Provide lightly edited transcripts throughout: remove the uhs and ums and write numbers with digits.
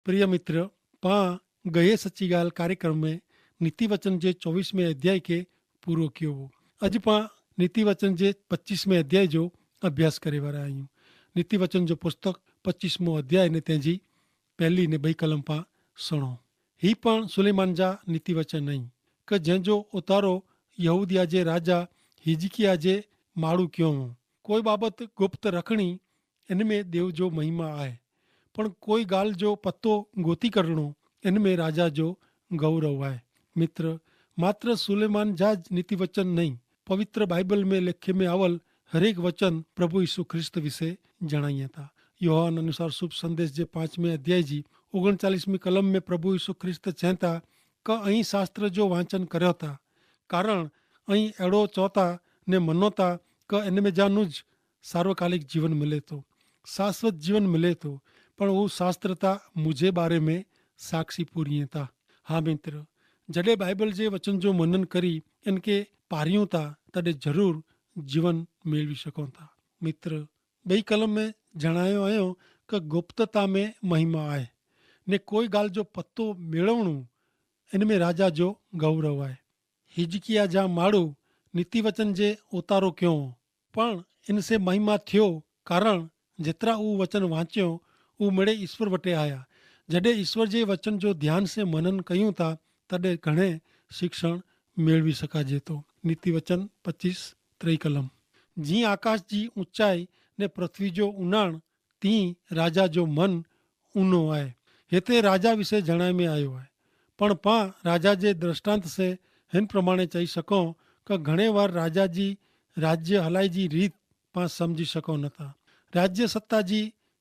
प्रिय मित्र, पा गए सच्ची गाल कार्यक्रम में नीति वचन जे 24वें अध्याय के पूरो कियो हो। अॼु पां नीति वचन जे 25वें अध्याय जो अभ्यास करे वारा आहियूं। नीति वचन जो पुस्तक 25मो अध्याय ने तंहिंजी पहली ने 2 कलम पां सुणो। ही पण सुलेमान जा नीति वचन आहिनि कि जंहिंजो उतारो यहूदिया जे राजा हिजकिया जे माण्हू कयो हो। कोई बाबत गुप्त रखणी, इन में देव जो महिमा आहे, पण कोई ॻाल्हि जो पतो गोती करणो, इन में राजा जो गौरव आहे। मित्र, मात्र सुलेमान जा नीति वचन नहीं, पवित्र बाइबल में लेखे में आवल हरेक वचन प्रभु यीशु ख्रिस्त विषय जणाइए था। योहान अनुसार शुभ संदेश जे 5वें अध्याय जी 39वीं कलम में प्रभु यीशु ख्रिस्त चवनि था कि अहीं शास्त्र जो वाचन करियो था, कारण अहीं अहिड़ो चओ था ने मनो था कि इन में जानुज सार्वकालिक जीवन मिले थो, शाश्वत जीवन मिले थो, पण वो शास्त्र था मुझे बारे में साक्षी पूरी था। हाँ मित्र, जॾहिं बाइबल जे वचन जो मनन करी इनके पारियूं था तॾहिं ज़रूर जीवन मेळवी सघूं था। मित्र, 2 कलम में जणायो आहियो कि गुप्तता में महिमा आहे ने कोई ॻाल्हि जो पतो मेळवणो, इन में राजा जो गौरव आहे। हिजकिया जा माण्हू नीति वचन जे उतारो कयो, पण इन से महिमा थियो, कारण जेतिरा उहो वचन वाचियो उहो मिड़े ईश्वर वटि आया। जॾहिं ईश्वर जे वचन जो ध्यान से मनन कयूं था तॾहिं घणे शिक्षण मेळवी सघिजे थो। नीति वचन 25 कलम। जीअं आकाश जी ऊंचाई ने पृथ्वी जो उनाण, तीअं राजा जो मन ऊनो आहे। हिते राजा विषय जणाए में आयो आहे, पण पां राजा जे दृष्टांत से हिन प्रमाणे चई सघूं कि घणे वार राजा जी राज्य हलाई जी रीत पां सम्झी सघूं नथा। राज्य सत्ता जी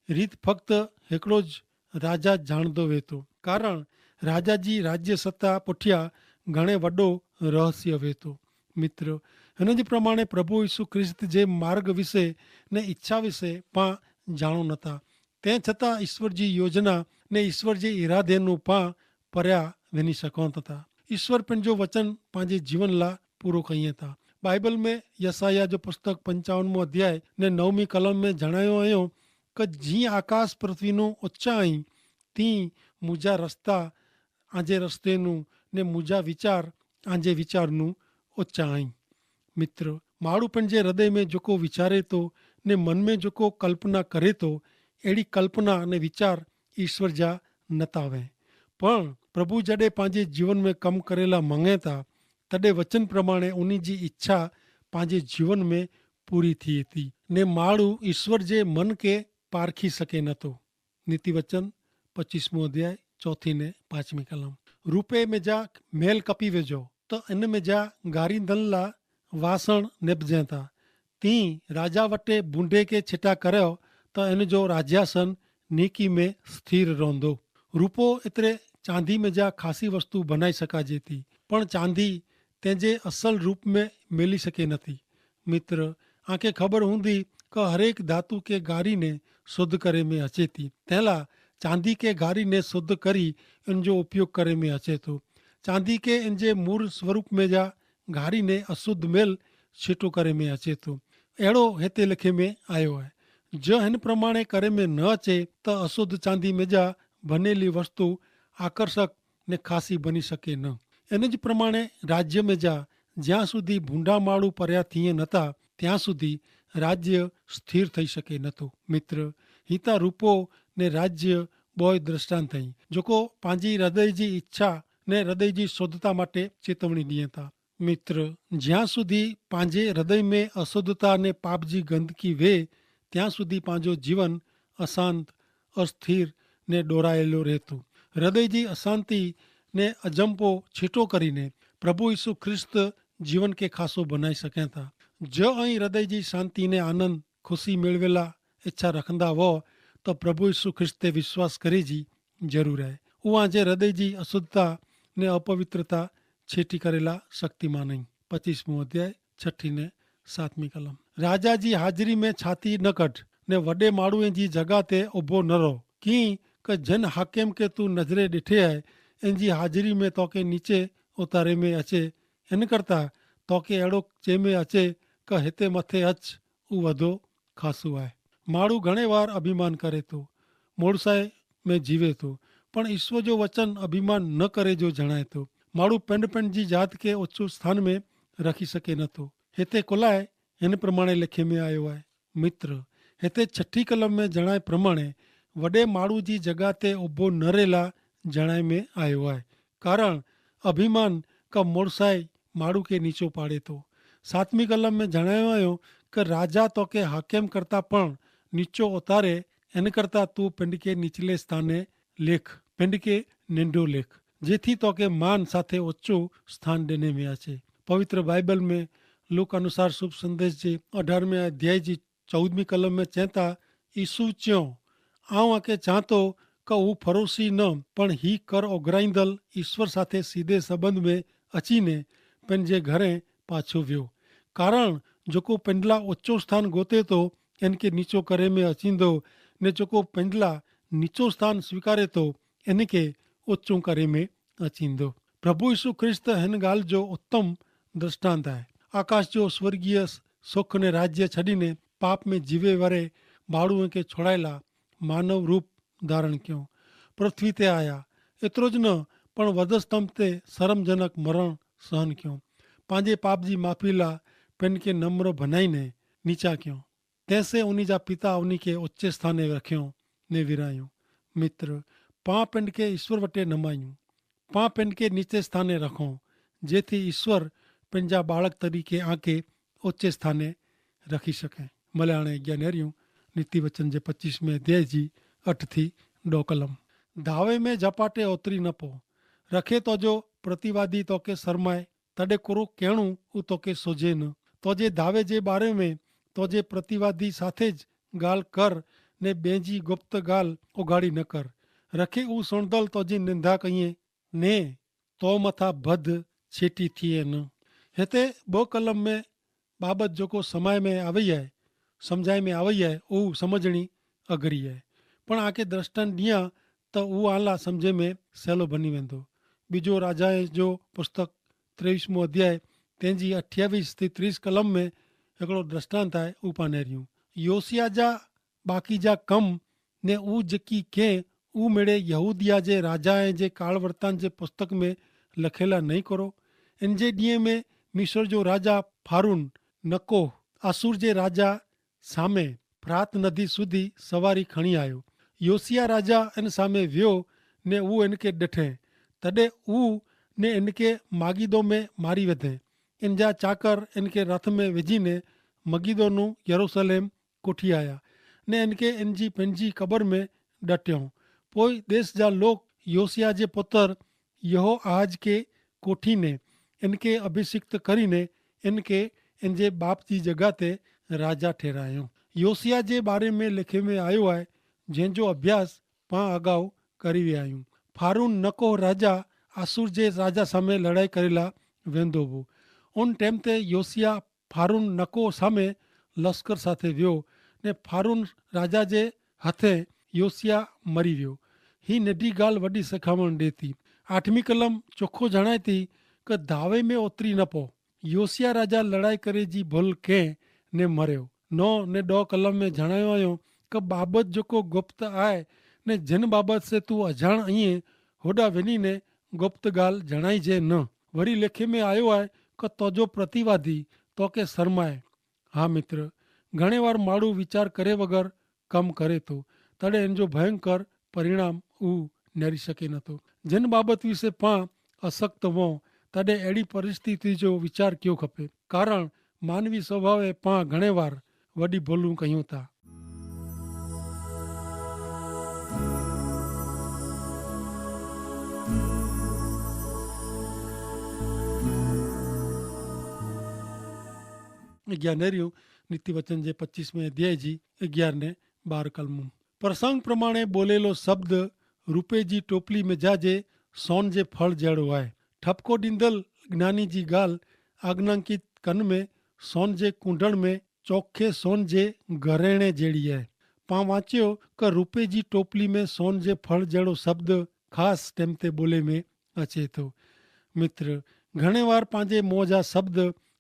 रीत फक्त हिकिड़ो ज राजा जाणदो वेठो, कारण राजा जी राज्य सत्ता पुठियां घणे वॾो रहस्य वेठो। मित्र, हिन जे प्रमाणे प्रभु यीशु ख्रिस्त जे मार्ग विषय ने इच्छा विषय पां जाणो नथा। तंहिं छतां ईश्वर जी योजना ने ईश्वर जे इरादे पां परियां वञी सघूं था। ईश्वर पंहिंजो वचन पंहिंजे जीवन लाइ पूरो कईं था। बाइबल में यसाया जो पुस्तक 55मो अध्याय ने 9वीं कलम में जणायो आहियो कि जीअं आकाश पृथ्वी નું ઊંચા અહીં, तीं मुंहिंजा रस्ता आंजे रस्तेનું ने मुंहिंजा विचार आंजे विचारનું ઊંચા અહીં। मित्र, माण्हू पंहिंजे हृदय में जेको विचारे थो ने मन में जेको कल्पना करे थो, अहिड़ी कल्पना ने विचार ईश्वर जा नथा वे। पण प्रभु जॾहिं पंहिंजे जीवन में कमु करे ला मंगे था, तॾहिं वचन प्रमाणे उन जी इच्छा पंहिंजे जीवन में पूरी थिए थी ने माण्हू ईश्वर जे मन के पारखी सके नथो। नीति वचन 25मो अध्याय 4 ने 5वीं कलम। रूपे में जा मेल कपी वेझो तो इन में जा गारींदन ला वासण निपजे था, तीं राजा वटे बूंदे के छिटा करियो तो इन जो राज्यासन नीकी में स्थिर रहंदो। रूपो एतिरे चांदी में जा खासी वस्तु बनाई सघिजे थी, पण चांदी तंहिंजे असल रूप में मिली सके नथी। मित्र, आंखे ख़बर हूंदी कि हरेक धातु के गारी ने शुद्ध करे में अचे थी, तंहिंला चांदी के गारी ने शुद्ध करी इन जो उपयोग करे में अचे थो। चांदी के इन जे मूल स्वरूप में जा गारी ने अशुद्ध मेल छिटो करे में अचे थो। अहिड़ो हिते लिखे में आयो आहे। जो हिन प्रमाणे करे में न अचे त अशुद्ध चांदी में जा बनेली वस्तु आकर्षक ने खासी बनी सके न। इन जे प्रमाणे राज्य में जा જ્યાં સુધી ભૂંડા માળું पर्या थिए नथा, ત્યાં સુધી રાજ્ય સ્થિર થઈ શકે નથો। મિત્ર, હિતા રૂપો ને રાજ્ય બોય દ્રષ્ટાંત થઈ, જોકો પાંજી હૃદય जी इच्छा ने हृदय जी शुद्धता માટે ચેતવણી દીએ था। मित्र, જ્યાં સુધી પાંजे हृदय में अशुद्धता ने पाप जी गंदकी वे, ત્યાં સુધી પાંजो जीवन अशांत, अस्थिर ने डोराયેલો રહેતો। हृदय जी अशांति ने अजंपो छीटो करीने प्रभु यीशु ख्रिस्त जीवन के खासो बनाई सकें था। जो अहीं हृदय जी शांति ने आनंद खुशी मेळवेला इच्छा रखंदा हो तो प्रभु यीशु ख्रिस्त ते विश्वास करे जी जरूर है। उहा जे हृदय जी अशुद्धता ने अपवित्रता छेटी करेला शक्तिमान आहिनि। 25मो अध्याय 6 ने 7वीं कलम। राजा जी हाजिरी में छाती न कढ ने वॾे माण्हूअ जी जॻह ते उभो न रहो, कीअं कि जिन हाकिम के तू नज़रे ॾिठे आहे इन जी हाजिरी में तोखे नीचे उतारे में अचे, इन करता तोखे अहिड़ो चए में अचे कि हिते मथे अच, उहो वधो खासो आहे। माण्हू घणे वार अभिमान करे थो, मोड़साए में जीवे थो, પણ ईश्वर जो वचन अभिमान न करे जो जणाए थो। माण्हू पंहिंज पंहिंजी जात खे ऊचो स्थान में रखी सघे नथो। हिते कुलाए हिन प्रमाणे लिखे में आयो आहे। मित्र, हिते छठी कलम में जणाए प्रमाणे वॾे माण्हू जी जॻह ते उभो न रहेला जणाए में आयो आहे। कारण अभिमान का मुड़साई माण्हू खे नीचो पाड़े थो। 7वीं कलम में जणायो आयो कि राजा तोखे हाकिम करता पण नीचो उतारे, इन करता तू पिंड के निचले स्थाने लेख, पिंड के निंडो लेख, जेथी तोखे मान साथे ऊंचो स्थान ॾिने में अचे। पवित्र बाइबल में लूक अनुसार शुभ संदेश जे 18वें अध्याय जी 14वीं कलम में चवता, ईसू च्यो, आऊं आके चाहतो कि हू फरोशी न पण ही कर ओघराईंदल ईश्वर साथे सीधे संबंध में अचीने पंहिंजे घरे पाछो वियो। कारण जेको पिंडला ऊंचो स्थान गोते थो इनके नीचो करे में अचींदो, ने जेको पिंडला नीचो स्थान स्वीकारे थो इनके ऊंचो करे में अचींदो। प्रभु यीशु ख्रिस्त हिन ॻाल्हि जो उत्तम दृष्टांत आहे। आकाश जो स्वर्गीय सुख ने राज्य छॾीने पाप में जीवे वारे माण्हूअ खे छुड़ाइला मानव रूप धारण कयो, पृथ्वी ते आया। एतिरो ज न पण वधस्तंभ ते शर्मजनक मरण सहन कयो, पंहिंजे पाप जी माफ़ी लाइ पिन खे नम्र बनाईने नीचा कयो। तंहिंसे उन जा पिता उन खे उचे स्थाने रखियो ने विरायूं। मित्र, पां पिंड खे ईश्वर वटे नमायूं, पां पिंड खे नीचे स्थाने रखूं, जेथी ईश्वर पंहिंजा बालक तरीके आके उचे स्थाने रखी सकें। भले हाणे अॻियां नेरियूं नीति वचन जे 25वें अध्याय जी 8 थी 2 कलम। दावे में झपाटे ओतरी न पो, रखे तो जो प्रतिवादी तोखे शरमाए, तॾहिं कुरो कहणो उ तोखे सोझे न। तोजे दावे जे बारे में तोजे प्रतिवादी साथे ज ॻाल्हि कर ने ॿिए जी गुप्त ॻाल्हि उघाड़ी न कर। रखे उ सुणदल तोजी निंदा कईं ने तो मथां बद छेटी थिए न। हिते 2 कलम में बाबति जेको समय में आवई आहे, सम्झाए में आवई आहे, उहो समझणी अघरी आहे। पण आके दृष्टांत ॾियां त उहो आला सम्झे में सवलो बनी वेंदो। ॿिजो राजा जो पुस्तक 23वां अध्याय तंहिंजी 28 थी 30 कलम में हिकिड़ो दृष्टांत आहे, उहो पाण नेरियूं। योसिया जा बाक़ी जा कम ने उ जेकी कंहिं उ मेड़े यहूदिया जे राजा जे काल वर्तान जे पुस्तक में लखियला नहीं करो। इन जे ॾींहं में मिस्र जो राजा फारून नको आसूर जे राजा सामे फ्रात नदी सुधी सवारी खणी आयो। योसिया राजा इन सामे वियो ने उहो इनके ॾिठे, तॾहिं उ ने इनके मागिदो में मारी वधे। इन जा चाकर इनके रथ में विझीने मगिदोनू यरूशलेम कोठी आया ने इनके इन जी पंहिंजी क़बर में ॾटियो। पोइ देश जा लोग योसिया जे पुत्र यहोआहाज के कोठी ने इनके अभिषिक्त करीने इनके इन जे बाप जी जॻह ते राजा ठहिरायो। योसिया जे बारे में लिखे में आयो आहे, जंहिंजो अभ्यास पां अगाऊ करी विया आहियूं। फारून नको राजा आसूर जे राजा सामे लड़ाई करेला वेंदो हो। उन टाइम ते योसिया फारून नको सामे लश्कर साथे वियो ने फारून राजा जे हथे योसिया मरी वियो। ही नंढी ॻाल्हि वॾी सेखामण ॾिए थी। 8वीं कलम चोखो जणाए थी कि दावे में ओतरी न पो, योसिया राजा लड़ाई करे जी भुल कंहिं ने मरियो। 9 ने 2 कलम में जणायो आयो कि बाबति जेको गुप्त आहे ने जिन बाबति से तू अजाण आहीं होॾा वञी ने गुप्त ॻाल्हि जणाइजे न। वरी लिखे में आयो आहे कि तोजो प्रतिवादी तोखे शरमाए। हा मित्र, घणे वार माण्हू वीचार करे बग़ैर कमु करे थो, तॾहिं इन जो भयंकर परिणाम उहो नेरी सघे नथो। जिन बाबति विषय पां असक्त हुओ, तॾहिं अहिड़ी परिस्थिति जो वीचार कयो खपे। कारण मानवी स्वभाव पां घणे वार वॾी भुलूं कयूं था। ज्ञानेरियो नीति वचन जे 25वें अध्याय जी 11 ने 12 कलमूं। प्रसंग प्रमाणे बोलेलो शब्द रुपए जी टोपली में जाजे सोन जे फल जहिड़ो आहे। ठपको ॾींदल ज्ञानी जी ॻाल्हि आज्ञांकित कन में सोन जे कुंडण में चोखे सोन जे घरेणे जहिड़ी आहे। पां वाचियो कि रुपए जी टोपली में सोन जे फल जहिड़ो शब्द ख़ासि टाइम ते ॿोले में अचे थो। मित्र, घणे वार पंहिंजे मोह जा शब्द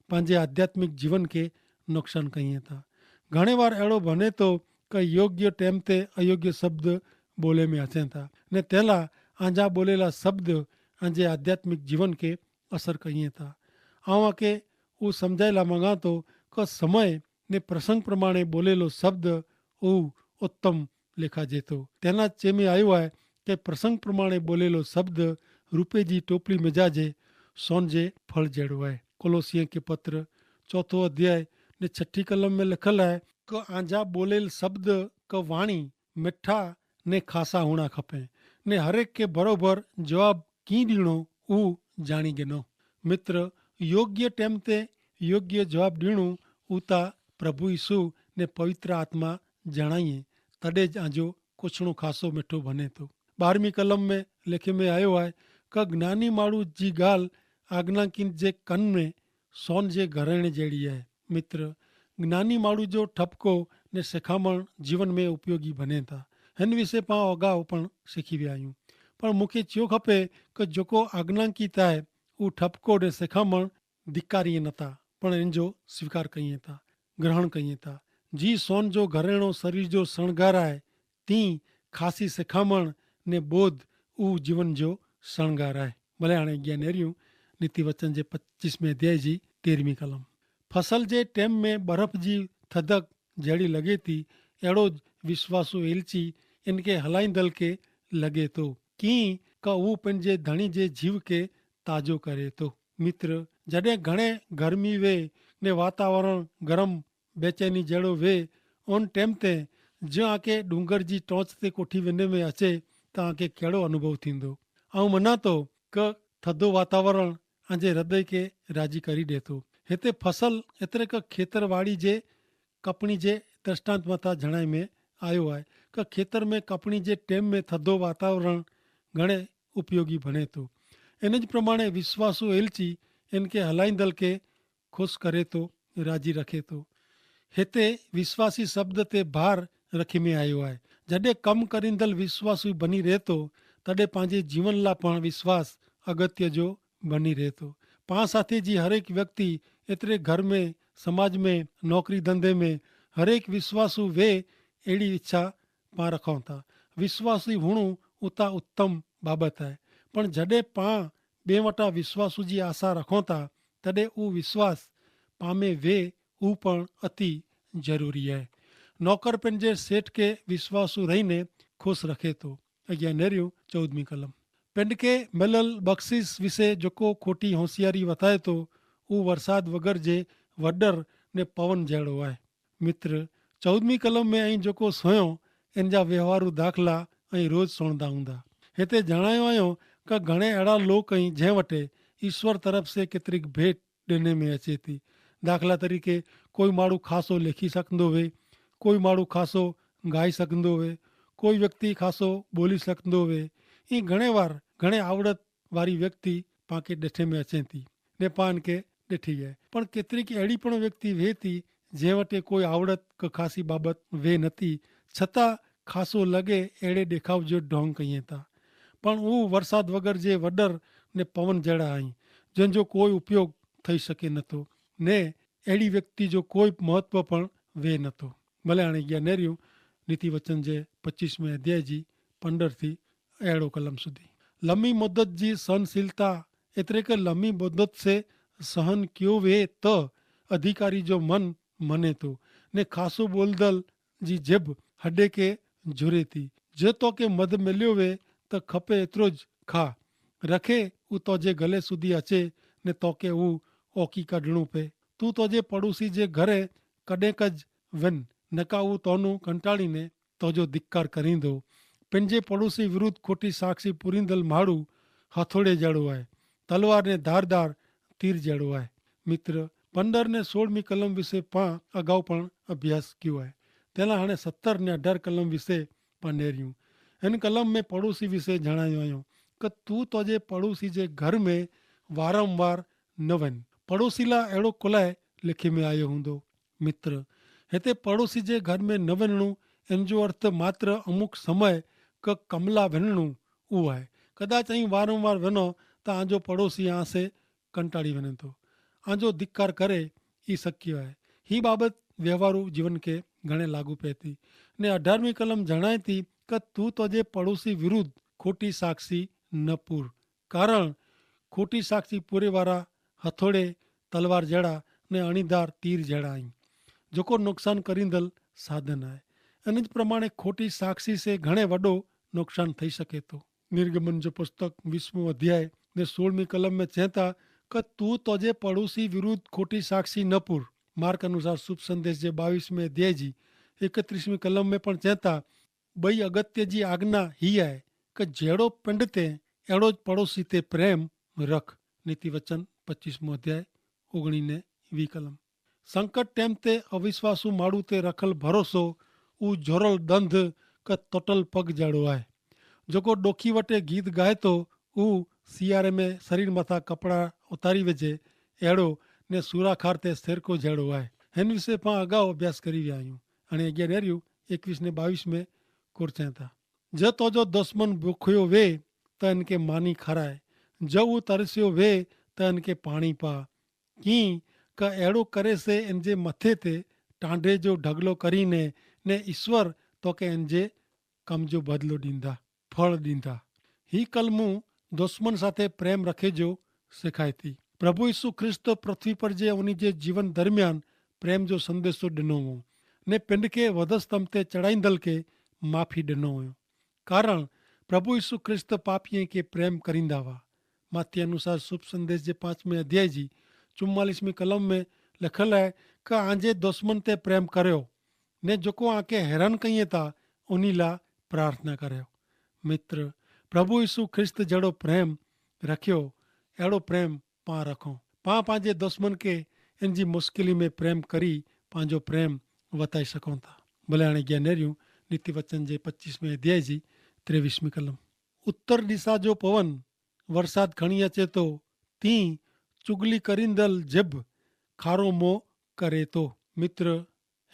पंहिंजे आध्यात्मिक जीवन खे नुक़सान कयूं था। घणे वार अहिड़ो बने थो कि योग्य टाइम ते अयोग्य शब्द ॿोले में अचनि था ने तंहिं लाइ आंजा बोलेला शब्द आंजे आध्यात्मिक जीवन के असर करिए था। आवा के वो समझायला मांगा तो क समय ने प्रसंग प्रमाणे बोलेलो शब्द वो उत्तम लेखा जेतो। तेना चेमे आयो है कि प्रसंग प्रमाणे बोलेलो शब्द रूपे जी टोपली मिजाजे सोनजे फल जेड़ो है। कोलोसियों के पत्र 4 अध्याय ने 6 कलम में लिखल है कि आंजा बोलेल शब्द क वाणी मिठा ने खासा होना खपे ने हरेक के बरोबर जवाब की दीणो ऊ जानी गिनो। मित्र योग्य टेम ते योग्य जवाब दीणू उता प्रभु यीशु ने पवित्र आत्मा जणाइए तडे ज आंजो कुछणो खासो मिठो बने तो। 12वीं कलम में लिखे में आयो है क ज्ञानी माण्हू जी गाल आज्ञा की जे कन में सोन जे घरेणे जेड़ी है। मित्र ज्ञानी माण्हू जो ठपको ने सिखामण जीवन में उपयोगी बने था। हिन विषय पां अगाऊ पण सीखी विया आहियूं, पर मूंखे चयो खपे कि जेको आज्ञांकित आहे उहो ठपको ने सिखामण धिकारीअ नथा पण इन जो स्वीकार कयूं था, ग्रहण कयूं था। जी सोन जो घरेणो शरीर जो शणगार आहे तीं खासी सिखामण ने बोध उहो जीवन जो शणगार आहे। भले हाणे अॻियां नेरियूं नीति वचन जे 25वें अध्याय जी 13वीं कलम। फसल जे टेम में बर्फ़ जी थधक जहिड़ी लॻे थी अहिड़ो विश्वासु एलची इनके हलाईंदल के लॻे थो कीअं का उहो पंहिंजे धणी जे जीव के ताज़ो करे थो। मित्र जॾहिं घणे गर्मी वे ने वातावरण गरम बेचैनी जहिड़ो वे उन टेम ते जो आके डूंगर जी टोच ते कोठी वेंदे में अचे तव्हांखे कहिड़ो अनुभव थींदो। ऐं मञा थो क थधो वातावरण पंहिंजे हृदय के राजी करी ॾिए थो। हिते फसल एतिरे क खेतरवाड़ी जे कपणी जे दृष्टांत मथां जणाए में आयो आहे कि खेतर में कपणी जे टेम में थधो वातावरण घणे उपयोगी बने थो। इन जे प्रमाणे विश्वासु एलची इनके हलाईंदल के ख़ुशि करे थो, राजी रखे थो। हिते विश्वासी शब्द ते भार रखी में आयो आहे। जॾहिं कमु करींदल विश्वासु बनी रहे थो तॾहिं पंहिंजे जीवन लाइ पाण विश्वास अगत्य जो बनी रहे थो। पाण साथी जी हर एक व्यक्ति एतिरे घर में समाज में नौकरी धंधे में हर एक विश्वासु वे अहिड़ी इच्छा पाण रखूं था। विश्वासी हुणु उता उत्तम बाबत आहे, पण जॾहिं पाण ॿिए वटां विश्वासु जी आशा रखूं था तॾहिं उहो विश्वास पामे वे उहो पण अति ज़रूरी आहे। नौकर पंहिंजे सेठ के विश्वासु रहीने ख़ुशि रखे थो। अॻियां नेरियूं 14वीं कलम। पिंड के मिलल बख़्शिश विषय जेको खोटी होशियारी वधाए थो उहो वरसाद वग़ैरह जे वॾर ने पवन जहिड़ो आहे। मित्र 14वीं कलम में ऐं जेको सुहियो इन जा व्यवहारू दाख़िला ऐं रोज़ सुणंदा हूंदा। हिते जणायो आहियो कि घणे अहिड़ा लोक आहिनि जंहिं वटि ईश्वर तरफ़ से केतिरी भेट ॾिने में अचे थी। दाख़िला तरीक़े कोई माण्हू ख़ासो लिखी सघंदो हुए, कोई माण्हू ख़ासो ॻाए सघंदो हुए, कोई व्यक्ति ख़ासो ॿोली सघंदो हुए। ईअं घणे वार घणे आवड़त वारी व्यक्ति पाण खे ॾिठे में अचे थी ने पाण खे ॾिठी आहे, पण केतिरी की अहिड़ी पण व्यक्ति वे थी जंहिं वटि कोई आवड़त का ख़ासी बाबत वे नथी छतां ख़ासो लॻे अहिड़े ॾेखाव जो ढोंग कयूं था। पण उहो वरसाद वग़ैरह जे वॾर ने पवन जहिड़ा आहिनि जंहिंजो कोई उपयोग थी सघे नथो ने अहिड़ी व्यक्ति जो कोई महत्व पण वे नथो। भले हाणे इहा नेरियूं नीति वचन जे 25वें अध्याय जी 15 थी अहिड़ो कलम सुधी। लंबी मुद्दत जी सहनशीलता एतिरे के लंबी मुद्दत से सहन कयो वे त अधिकारी जो मन मने थो ने ख़ासो बोलदल जी जिब हॾे के जुरे थी। जे तोखे मद मिलियो वे त खपे एतिरो ज खा रखे उ तोजे गले सुधी अचे ने तोखे हू ओकी कढणो पए। तूं तोजे पड़ोसी जे घरे कॾहिं कज वञ नका हू तोनू कंटाड़ीने तोजो धिक्कार करींदो। पंहिंजे पड़ोसी विरुद्ध खोटी साक्षी पुरींदल माण्हू हथोड़े जहिड़ो आहे, तलवार ने धारदार तीर जहिड़ो आहे। मित्र 15 ने 16वीं कलम विषय पां अगाऊ पण अभ्यास कयो आहे। तेला हाणे 17 ने 18 कलम विषय पां नेरियूं। हिन कलम में पड़ोसी विषय जणायो आहियूं कि तूं तोजे पड़ोसी जे घर में वारंवार न वञ। पड़ोसी लाइ अहिड़ो कुलाए लिखे में आयो हूंदो। मित्र हिते पड़ोसी जे घर में न वञणो इन जो अर्थ मात्र अमुक समय क कमला वञणो उहो आहे। कदाच ऐं वारंवार वञो त आंजो पड़ोसी आसे कंटाड़ी वञे थो, आंजो धिक्कार करे ई शक्य आहे। ही बाबत व्यवहारू जीवन के घणे लागू पए थी ने 18वीं कलम जणाए थी कि तूं तोजे पड़ोसी विरुद्ध खोटी साक्षी न पूर। कारण खोटी साक्षी पूरे वारा हथोड़े तलवार जड़ा ने अणीदार तीर जड़ा आई, जो को नुकसान करींदल साधन है। अने ज प्रमाणे खोटी साक्षी से घणे वडो नुकसान थई सके तो। निर्गमन जो पुस्तक 20 अध्याय ने 16वीं कलम में चेता कि तू तोजे पड़ोसी विरुद्ध खोटी साक्षी न पूर। मार्क अनुसार शुभ संदेश जे 22 अध्याय जी 31वीं कलम में पण चेता बई अगत्य जी आज्ञा ही है कि जेड़ो पिंड ते एड़ो ज पड़ोसी ते प्रेम रख। नीति वचन 25 अध्याय 19 ने 20 कलम। संकट टेम ते अविश्वासू माड़ू ते रखल भरोसो ऊ जोरल दंध क तोटल पग जड़ो है। जोको डोखी वटे गीत गाए तो ऊ सियारे में शरीर मथा कपड़ा उतारी वेजे एड़ो ने सूराखार ते सिरको जड़ो है। हिन विषय पां अगाऊ अभ्यास करी विया आहियूं। हाणे अॻियां नेरियूं 21 ने 22 में कुरचें था। ज तोजो दुश्मन बुखियो वे त इनके मानी खाराए, ज ऊ तरसियो वे त इनके पाणी पा। कीं का एड़ो करे से इनजे मथे ते टांडे जो ढगलो करीने ने ईश्वर तो के इनजे कम जो बदलो ॾींदा, फल ॾींदा। ही कलमू दुश्मन साथे प्रेम रखे जो सिखाए थी। प्रभु यीशु ख्रिस्त पृथ्वी पर जे उन जे जीवन दरमियान प्रेम जो संदेशो ॾिनो हो ने पिंड के वधस्तंभ ते चढ़ाईंदल के माफ़ी ॾिनो हुयो। कारण प्रभु यीशु ख्रिस्त पापीअ के प्रेम करींदा हुआ। माती अनुसार शुभ संदेश जे 5वें अध्याय जी 44वीं कलम में लिखल है कि आंजे दुश्मन ते प्रेम करियो ने जोको आके हैरान कईं था उन्हीं ला प्रार्थना करियो। मित्र, प्रभु यीशु ख्रिस्त जड़ो प्रेम रखियो अड़ो प्रेम पां रखो। पां पंहिंजे दुश्मन के इन जी मुश्किली में प्रेम करी पंहिंजो प्रेम वताए सघूं था। भले हाणे अॻियां नेरियूं नीति वचन जे 25वें अध्याय जी 23वीं कलम। उत्तर दिशा जो पवन वरसाद खणी अचे तो तीं चुगली करींदल जिब खारो मोह करे तो। मित्र,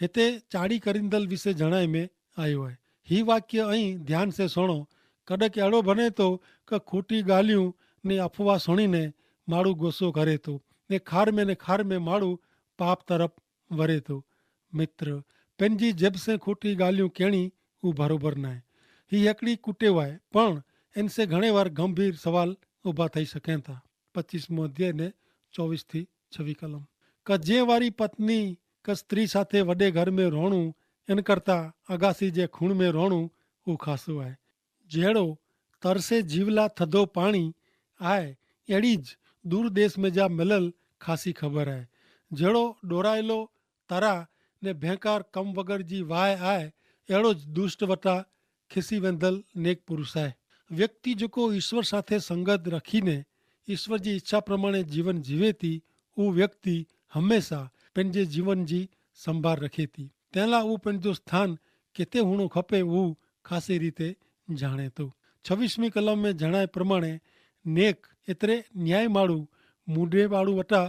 हिते चाड़ी करींदल विषय जणाए में आयो है। ही वाक्य ऐं ध्यान से सुणो। कॾहिं अहिड़ो बने तो कि खोटी ॻाल्हियूं ने अफवाह सुणीने माण्हू गुस्सो करे तो ने खार में माण्हू पाप तरफ़ वरे तो। मित्र, पंहिंजी जिब से खोटी ॻाल्हियूं कहणी हू बरोबर न आहे। ही हिकिड़ी कुटेव आहे, पण इनसे घणे बार गंभीर सवाल ऊभा थई सघनि था। 25 अध्याय ने 24 थी 26 कलम। कजे वारी पत्नी क स्त्री साथे वॾे घर में रहणु इन करता अगासी जे खूण में रहणु हू खासो आहे। जहिड़ो तरसे जीवला थधो पाणी आहे अहिड़ी ज दूर देश में जा मिलल ख़ासी ख़बर आहे। जहिड़ो डोरायलो तरा ने बेकार कम वग़ैरह जी वाह आहे अहिड़ो ज दुष्ट वटा खिसी वेंदल नेक पुरुष आहे। व्यक्ति जेको ईश्वर साथे संगत रखीने ईश्वर जी इच्छा प्रमाणे जीवन जीवे थी उहो व्यक्ति हमेशा पंहिंजे जीवन जी संभाल रखे थी। तंहिं लाइ उहो पंहिंजो स्थान किथे हुअणो खपे उहो ख़ासि रीते ॼाणे थो। 26वीं कलम में जणाए प्रमाणे नेक एतिरे न्याय माण्हू मूढे माण्हू वटा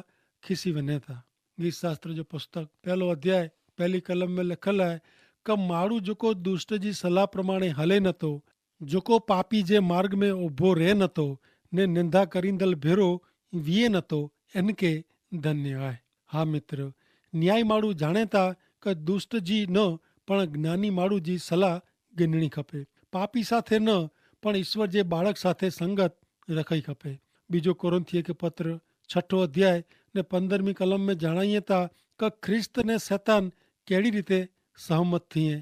खिसी वञे था। गीत शास्त्र जो पुस्तक 1 अध्याय 1 कलम में लिखल आहे कि माण्हू जेको दुष्ट जी सलाह प्रमाणे हले नथो, जेको पापी जे मार्ग में उभो रहे नथो ने निंदा करींदल भेरो वीहे नथो, इनके धन्य आहे। हा मित्र, न्याय माण्हू जाणे था कि दुष्ट जी न पण ज्ञानी माण्हू जी सलाह गिनणी खपे। पापी साथे न पण ईश्वर जे बाळक साथे संगत रखी खपे। बीजो कोरिन्थियों के पत्र 6 अध्याय ने 15वीं कलम में जणाइए था कि ख्रिस्त ने शैतान कहिड़ी रीते सहमत थिए।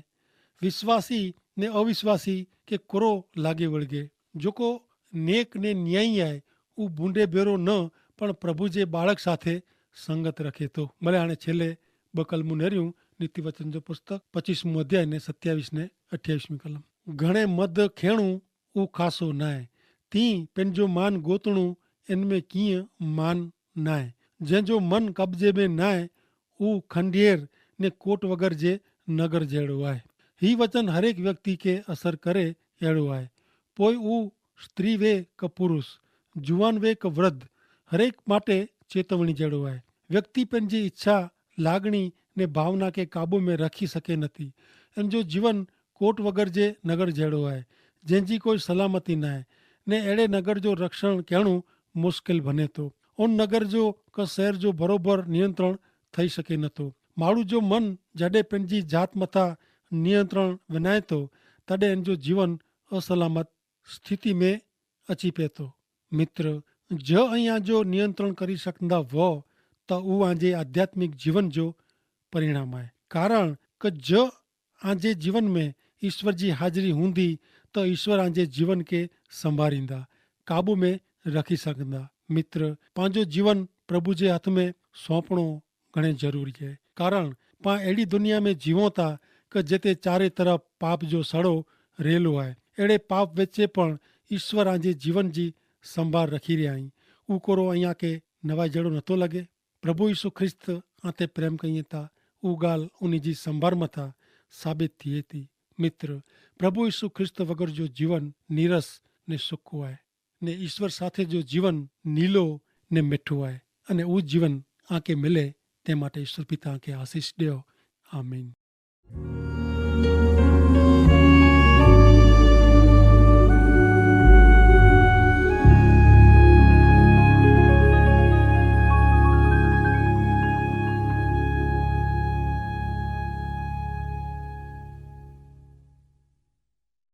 विश्वासी ने अविश्वासी के कुरो लागे वळगे। जेको नेक ने न्यायी आहे उहो बूंदे भेरो न पण प्रभु जे बाळक साथे संगत रखे थो। भले हाणे छेल्ले 2 कलमूं नेरियूं नीति वचन जो पुस्तक 25 अध्याय ने 27 ने 28वीं कलम। घणे मद खेणू उहो खासो न आहे, तीं पंहिंजो मान गोतणू इनमें कीअं मान न आहे। जंहिंजो मन कब्जे में न आहे उहो खंडेर ने कोट वग़ैरह जे नगर जहिड़ो आहे। ही वचन हर एक व्यक्ति के असर करे अहिड़ो आहे। पोइ उहो स्त्री वे क पुरुष, जुवान वे क वृद्ध, हरेक माटे चेतवणी जहिड़ो आहे। व्यक्ति पंहिंजी इच्छा लागणी ने भावना के काबू में रखी सके नथी। इन जो जीवन कोट वग़ैरह जे नगर जहिड़ो आहे जंहिंजी कोई सलामती न आहे ने अहिड़े नगर जो रक्षण करणु मुश्किल बने थो। उन नगर जो क शहर जो बरोबर नियंत्रण थई सके नथो। माण्हू जो मन जॾहिं पंहिंजी जात मथां नियंत्रण विञाए थो तॾहिं इन जो जीवन असलामत स्थिति में अची पए थो। मित्र, ज અહીંયા જો નિયંત્રણ કરી શકંदा वो त उहो आंजे आध्यात्मिक जीवन जो परिणाम आहे। कारण कि ज आंजे जीवन में ईश्वर जी हाज़िरी हूंदी त ईश्वर आंजे जीवन के संभालींदा, काबू में रखी सघंदा। मित्र, पंहिंजो जीवन प्रभु जे हथ में सौंपणो घणे ज़रूरी आहे। कारण पाण अहिड़ी दुनिया में जीवूं था कि जिते चारे तरफ़ पाप जो सड़ो रेलो आहे। अहिड़े पाप विचे पण ईश्वर आंजे जीवन जी संभाल रखी रहिया आहिनि। उहो कोरो અહીંયા के नवाई जहिड़ो नथो लॻे। प्रभु यीशु ख्रिस्त आते प्रेम कयूं था, उहा ॻाल्हि उन जी संभार मथां साबित थिए थी। मित्र, प्रभु यीशु ख्रिस्त वग़ैरह जो जीवन नीरस ने सुखो आहे ने ईश्वर સાથે जो जीवन नीलो ने મીઠું आहे અને ઉ જીવન આંકે મિલે તે માટે ઈશ્વર પિતા આંકે આશીષ ॾियो। आमीन।